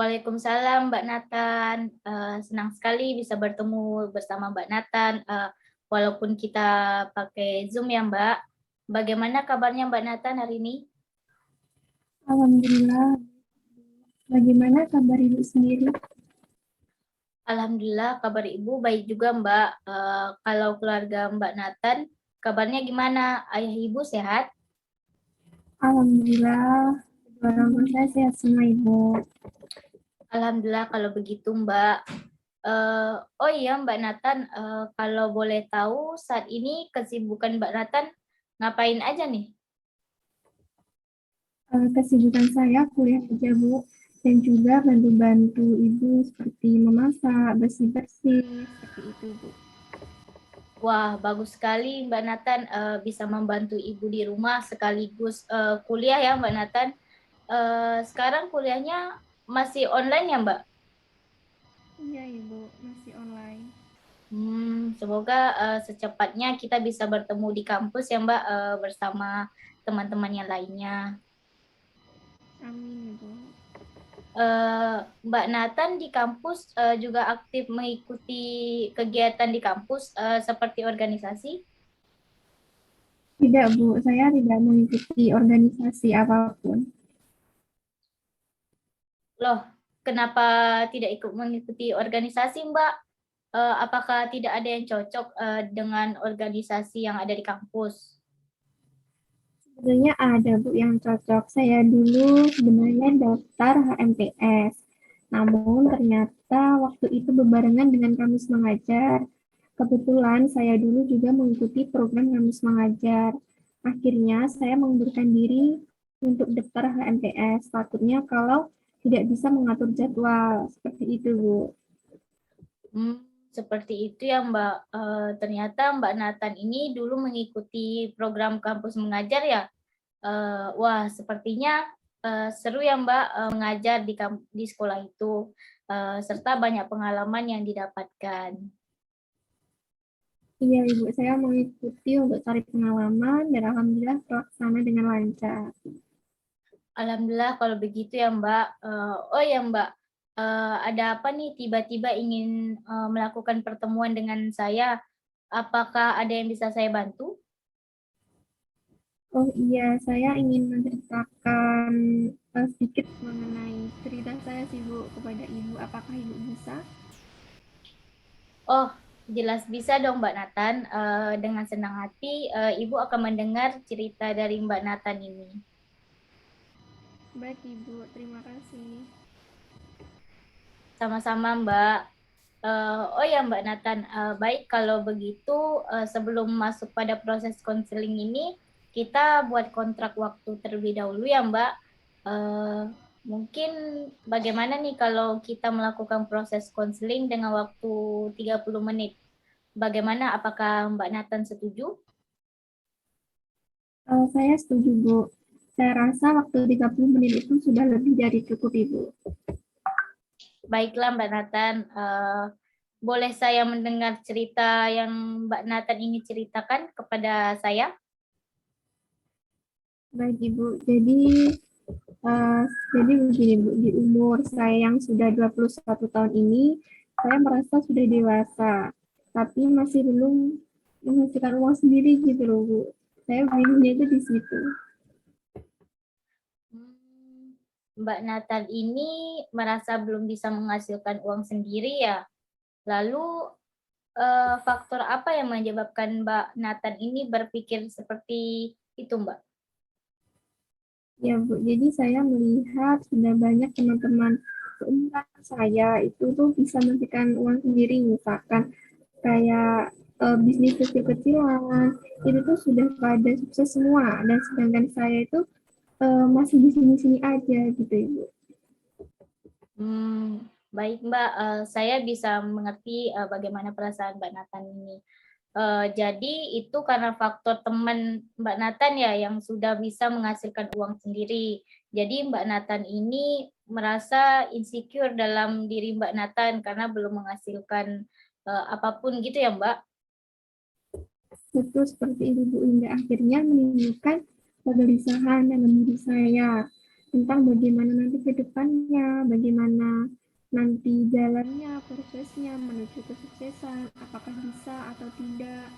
Waalaikumsalam Mbak Nathan. Senang sekali bisa bertemu bersama Mbak Nathan, walaupun kita pakai Zoom ya Mbak. Bagaimana kabarnya Mbak Nathan hari ini? Alhamdulillah. Bagaimana kabar Ibu sendiri? Alhamdulillah kabar Ibu baik juga Mbak. Kalau keluarga Mbak Nathan, kabarnya gimana? Ayah Ibu sehat? Alhamdulillah. Orang tua saya sehat semua Ibu. Alhamdulillah kalau begitu Mbak. Oh iya Mbak Nathan, kalau boleh tahu saat ini kesibukan Mbak Nathan ngapain aja nih? Kesibukan saya kuliah aja Bu, dan juga bantu-bantu Ibu seperti memasak, bersih-bersih, seperti itu Bu. Wah, bagus sekali Mbak Nathan bisa membantu ibu di rumah sekaligus kuliah ya Mbak Nathan. Sekarang kuliahnya masih online ya Mbak? Iya Ibu, masih online. Semoga secepatnya kita bisa bertemu di kampus ya Mbak bersama teman-teman yang lainnya. Amin Ibu. Mbak Nathan di kampus juga aktif mengikuti kegiatan di kampus seperti organisasi. Tidak Bu, saya tidak mengikuti organisasi apapun. Loh, kenapa tidak ikut mengikuti organisasi Mbak? Apakah tidak ada yang cocok dengan organisasi yang ada di kampus? Sebenarnya ada Bu yang cocok. Saya dulu sebenarnya daftar HMPS. Namun ternyata waktu itu berbarengan dengan Kamis Mengajar. Kebetulan saya dulu juga mengikuti program Kamis Mengajar. Akhirnya saya mengundurkan diri untuk daftar HMPS. Takutnya kalau tidak bisa mengatur jadwal. Seperti itu, Bu. Seperti itu ya Mbak. Ternyata Mbak Nathan ini dulu mengikuti program kampus mengajar ya. Wah, sepertinya seru ya Mbak mengajar di sekolah itu, serta banyak pengalaman yang didapatkan. Iya, Ibu. Saya mengikuti untuk cari pengalaman dan Alhamdulillah terlaksana dengan lancar. Alhamdulillah kalau begitu ya Mbak. Oh ya Mbak, ada apa nih tiba-tiba ingin melakukan pertemuan dengan saya? Apakah ada yang bisa saya bantu? Oh iya, saya ingin menceritakan sedikit mengenai cerita saya sih Bu kepada Ibu. Apakah Ibu bisa? Oh, jelas bisa dong Mbak Nathan. Dengan senang hati, Ibu akan mendengar cerita dari Mbak Nathan ini. Baik Ibu, terima kasih. Sama-sama Mbak. Oh ya Mbak Nathan, baik kalau begitu sebelum masuk pada proses konseling ini, kita buat kontrak waktu terlebih dahulu ya Mbak. Eh, Mungkin bagaimana nih kalau kita melakukan proses konseling dengan waktu 30 menit? Bagaimana, apakah Mbak Nathan setuju? Saya setuju Bu. Saya rasa waktu 30 menit itu sudah lebih dari cukup Ibu. Baiklah Mbak Nathan, boleh saya mendengar cerita yang Mbak Nathan ini ceritakan kepada saya? Baik Ibu, uh, jadi begini Bu, di umur saya yang sudah 21 tahun ini, saya merasa sudah dewasa, tapi masih belum menghasilkan uang sendiri gitu loh Bu. Saya bingungnya itu di situ. Mbak Nathan ini merasa belum bisa menghasilkan uang sendiri ya. Lalu faktor apa yang menyebabkan Mbak Nathan ini berpikir seperti itu, Mbak? Ya Bu, jadi saya melihat sudah banyak teman-teman seumuran saya itu tuh bisa menghasilkan uang sendiri, misalkan kayak bisnis kecil-kecilan, itu tuh sudah pada sukses semua, dan sedangkan saya itu masih di sini-sini aja gitu Ibu. Baik Mbak, saya bisa mengerti bagaimana perasaan Mbak Nathan ini. Jadi itu karena faktor teman Mbak Nathan ya yang sudah bisa menghasilkan uang sendiri. Jadi Mbak Nathan ini merasa insecure dalam diri Mbak Nathan karena belum menghasilkan apapun gitu ya Mbak? Betul seperti itu Bu, hingga akhirnya menimbulkan kegelisahan dalam diri saya. tentang bagaimana nanti ke depannya, bagaimana nanti jalannya, prosesnya menuju kesuksesan, apakah bisa atau tidak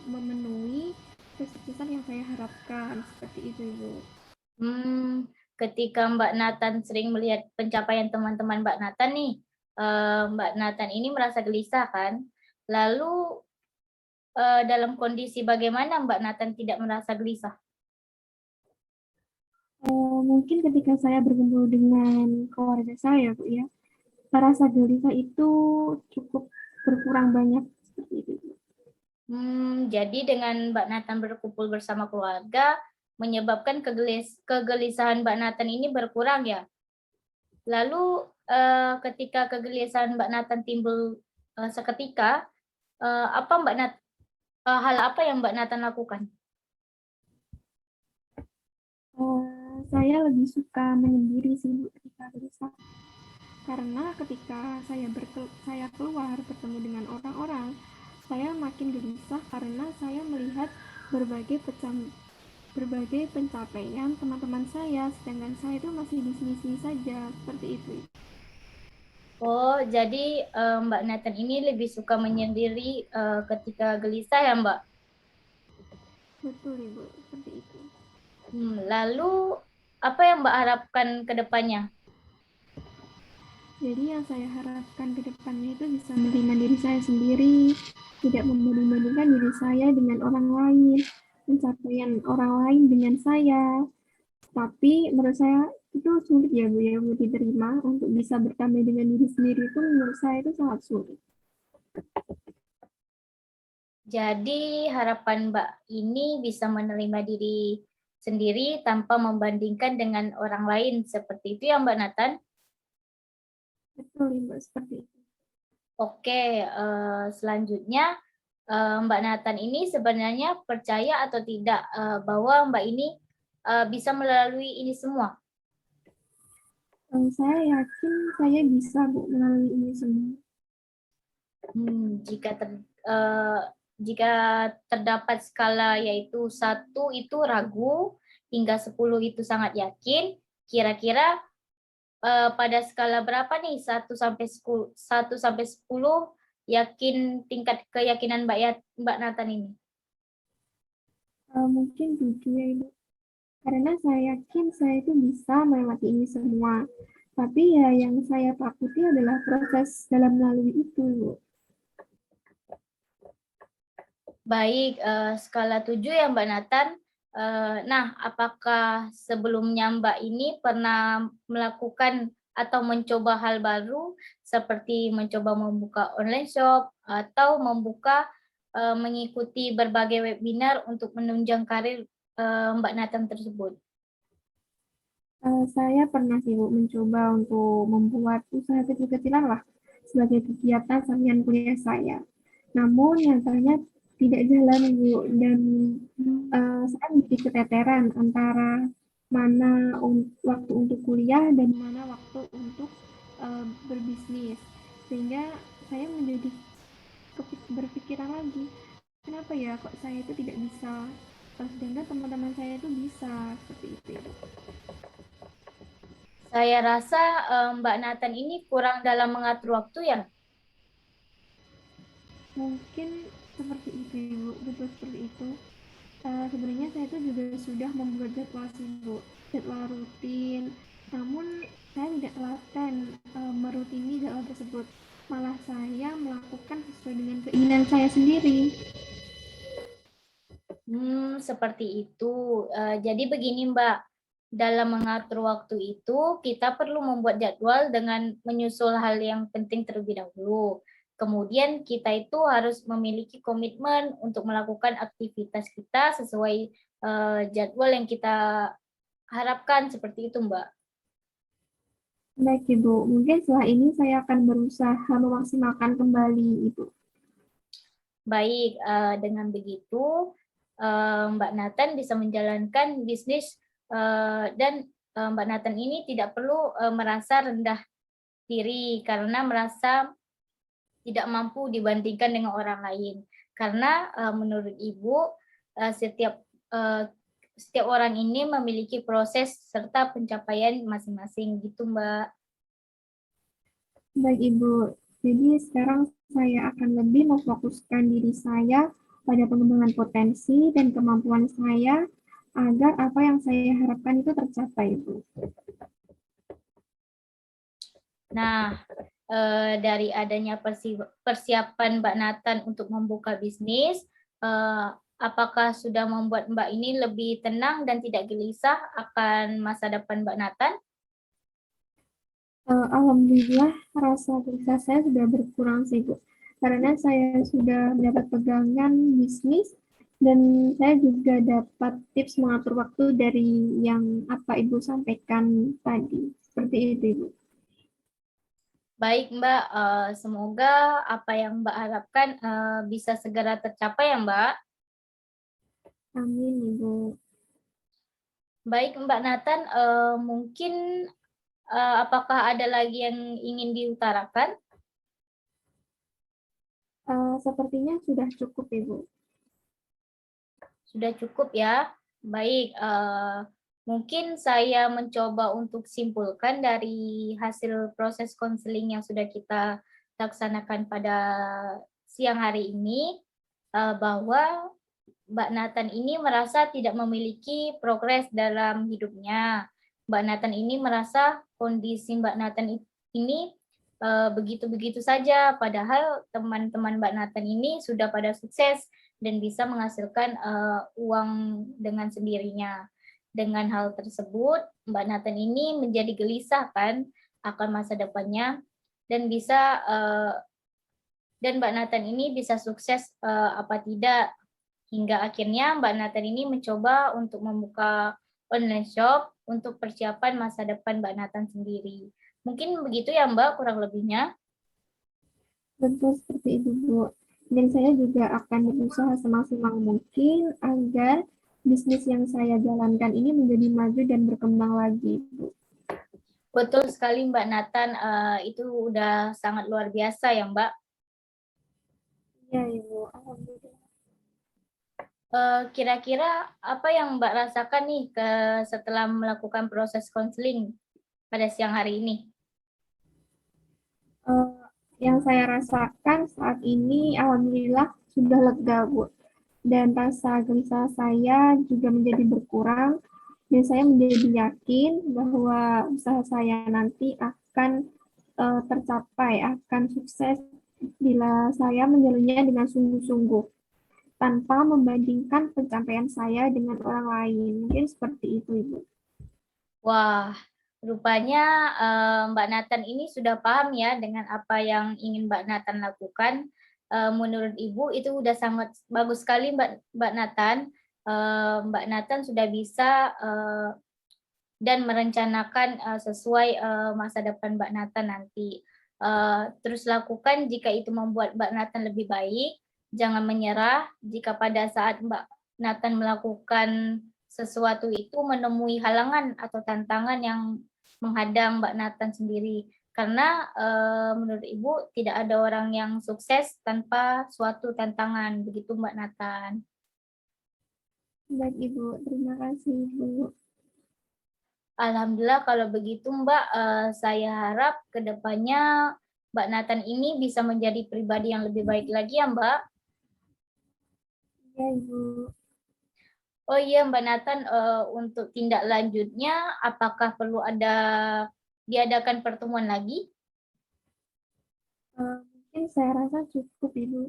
memenuhi kesuksesan yang saya harapkan, seperti itu, Ibu. Ketika Mbak Nathan sering melihat pencapaian teman-teman Mbak Nathan nih, Mbak Nathan ini merasa gelisah kan? Lalu dalam kondisi bagaimana Mbak Nathan tidak merasa gelisah? Mungkin ketika saya berkumpul dengan keluarga saya, Bu ya, rasa gelisah itu cukup berkurang banyak seperti itu. Jadi dengan Mbak Nathan berkumpul bersama keluarga menyebabkan kegelisahan Mbak Nathan ini berkurang ya. Lalu ketika kegelisahan Mbak Nathan timbul seketika, apa hal apa yang Mbak Nathan lakukan? Saya lebih suka menyendiri sih, Bu, ketika gelisah. Karena ketika saya keluar bertemu dengan orang-orang, saya makin gelisah karena saya melihat berbagai pencapaian teman-teman saya, sedangkan saya itu masih di sini-sini saja, seperti itu. Oh, jadi Mbak Nathan ini lebih suka menyendiri ketika gelisah ya, Mbak? Betul, Ibu, seperti itu. Lalu apa yang Mbak harapkan ke depannya? Jadi yang saya harapkan ke depannya itu bisa menerima diri saya sendiri, tidak membanding-bandingkan diri saya dengan orang lain, pencapaian orang lain dengan saya. Tapi menurut saya itu sulit ya Bu ya, buat diterima untuk bisa berdamai dengan diri sendiri itu menurut saya itu sangat sulit. Jadi harapan Mbak ini bisa menerima diri sendiri tanpa membandingkan dengan orang lain. Seperti itu ya Mbak Nathan? Betul Mbak, seperti itu. Oke, selanjutnya Mbak Nathan ini sebenarnya percaya atau tidak bahwa Mbak ini bisa melalui ini semua? Saya yakin saya bisa Bu melalui ini semua. Jika jika terdapat skala yaitu 1 itu ragu hingga 10 itu sangat yakin, kira-kira pada skala berapa nih 1 sampai 10 yakin tingkat keyakinan Mbak Nathan ini? Mungkin 7 ya Ibu. Karena saya yakin saya itu bisa melewati ini semua. Tapi ya yang saya takuti adalah proses dalam melalui itu, Bu. Baik, skala 7 ya Mbak Nathan. Nah, apakah sebelumnya Mbak ini pernah melakukan atau mencoba hal baru seperti mencoba membuka online shop atau mengikuti berbagai webinar untuk menunjang karir Mbak Nathan tersebut? Saya pernah sih Bu mencoba untuk membuat usaha kecil-kecilan lah sebagai kegiatan sampingan kuliah saya. Namun nyatanya tidak jalan Bu dan saya menjadi keteteran antara mana waktu untuk kuliah dan mana waktu untuk berbisnis, sehingga saya menjadi berpikiran lagi, kenapa ya kok saya itu tidak bisa, sedangkan teman-teman saya itu bisa, seperti itu ya. Saya rasa Mbak Nathan ini kurang dalam mengatur waktu ya. Mungkin seperti itu Ibu, betul seperti itu. Sebenarnya saya itu juga sudah membuat jadwal sih Bu, jadwal rutin, namun saya tidak telaten merutini jadwal tersebut, malah saya melakukan sesuai dengan keinginan saya sendiri. Seperti itu. Jadi begini Mbak, dalam mengatur waktu itu kita perlu membuat jadwal dengan menyusul hal yang penting terlebih dahulu. Kemudian kita itu harus memiliki komitmen untuk melakukan aktivitas kita sesuai jadwal yang kita harapkan, seperti itu Mbak. Baik Ibu, mungkin setelah ini saya akan berusaha memaksimalkan kembali Ibu. Baik, dengan begitu Mbak Nathan bisa menjalankan bisnis dan Mbak Nathan ini tidak perlu merasa rendah diri karena merasa tidak mampu dibandingkan dengan orang lain. Karena menurut Ibu setiap setiap orang ini memiliki proses serta pencapaian masing-masing gitu, Mbak. Baik Ibu, jadi sekarang saya akan lebih memfokuskan diri saya pada pengembangan potensi dan kemampuan saya agar apa yang saya harapkan itu tercapai, Ibu. Nah, dari adanya persiapan Mbak Nathan untuk membuka bisnis, apakah sudah membuat Mbak ini lebih tenang dan tidak gelisah akan masa depan Mbak Nathan? Alhamdulillah rasa gelisah saya sudah berkurang sih Bu, karena saya sudah mendapat pegangan bisnis dan saya juga dapat tips mengatur waktu dari yang apa Ibu sampaikan tadi. Seperti itu Ibu. Baik Mbak, semoga apa yang Mbak harapkan bisa segera tercapai ya Mbak. Amin Ibu. Baik Mbak Nathan, mungkin apakah ada lagi yang ingin diutarakan? Sepertinya sudah cukup Ibu. Sudah cukup ya. Baik, mungkin saya mencoba untuk simpulkan dari hasil proses konseling yang sudah kita laksanakan pada siang hari ini, bahwa Mbak Nathan ini merasa tidak memiliki progres dalam hidupnya. Mbak Nathan ini merasa kondisi Mbak Nathan ini begitu-begitu saja, padahal teman-teman Mbak Nathan ini sudah pada sukses dan bisa menghasilkan uang dengan sendirinya. Dengan hal tersebut, Mbak Nathan ini menjadi gelisah kan akan masa depannya dan bisa dan Mbak Nathan ini bisa sukses apa tidak. Hingga akhirnya Mbak Nathan ini mencoba untuk membuka online shop untuk persiapan masa depan Mbak Nathan sendiri. Mungkin begitu ya Mbak kurang lebihnya. Betul seperti itu Bu. Dan saya juga akan berusaha semaksimal mungkin agar bisnis yang saya jalankan ini menjadi maju dan berkembang lagi Bu. Betul sekali Mbak Nathan, itu udah sangat luar biasa ya Mbak. Ya Ibu, alhamdulillah. Kira-kira apa yang Mbak rasakan nih setelah melakukan proses konseling pada siang hari ini? Uh, yang saya rasakan saat ini alhamdulillah sudah lega Bu. Dan rasa gelisah saya juga menjadi berkurang dan saya menjadi yakin bahwa usaha saya nanti akan tercapai, akan sukses bila saya menjalannya dengan sungguh-sungguh tanpa membandingkan pencapaian saya dengan orang lain. Mungkin seperti itu, Ibu. Wah, rupanya Mbak Nathan ini sudah paham ya dengan apa yang ingin Mbak Nathan lakukan. Menurut Ibu itu udah sangat bagus sekali Mbak Nathan. Mbak Nathan sudah bisa dan merencanakan sesuai masa depan Mbak Nathan nanti. Terus lakukan jika itu membuat Mbak Nathan lebih baik. Jangan menyerah jika pada saat Mbak Nathan melakukan sesuatu itu menemui halangan atau tantangan yang menghadang Mbak Nathan sendiri. Karena menurut Ibu tidak ada orang yang sukses tanpa suatu tantangan. Begitu Mbak Nathan. Baik, Ibu. Terima kasih, Ibu. Alhamdulillah kalau begitu Mbak, saya harap ke depannya Mbak Nathan ini bisa menjadi pribadi yang lebih baik lagi ya Mbak. Ya, Ibu. Oh iya Mbak Nathan, untuk tindak lanjutnya apakah perlu diadakan pertemuan lagi? Mungkin saya rasa cukup, Ibu.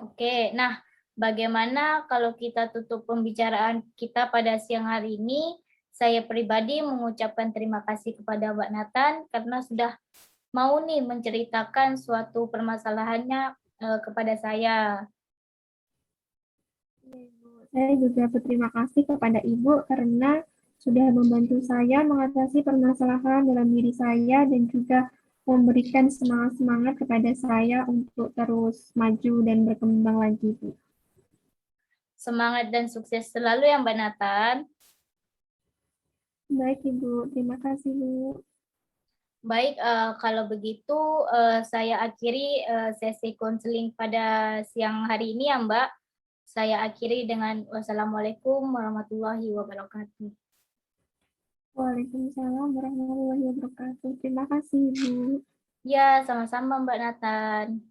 Oke. Nah, bagaimana kalau kita tutup pembicaraan kita pada siang hari ini? Saya pribadi mengucapkan terima kasih kepada Mbak Nathan karena sudah mau nih menceritakan suatu permasalahannya kepada saya. Ya, Ibu. Saya juga berterima kasih kepada Ibu karena sudah membantu saya mengatasi permasalahan dalam diri saya dan juga memberikan semangat-semangat kepada saya untuk terus maju dan berkembang lagi, Bu. Semangat dan sukses selalu ya Mbak Nathan. Baik, Ibu. Terima kasih, Bu. Baik, kalau begitu saya akhiri sesi konseling pada siang hari ini ya Mbak. saya akhiri dengan wassalamualaikum warahmatullahi wabarakatuh. Waalaikumsalam warahmatullahi wabarakatuh. Terima kasih, Ibu. Ya, sama-sama Mbak Nathan.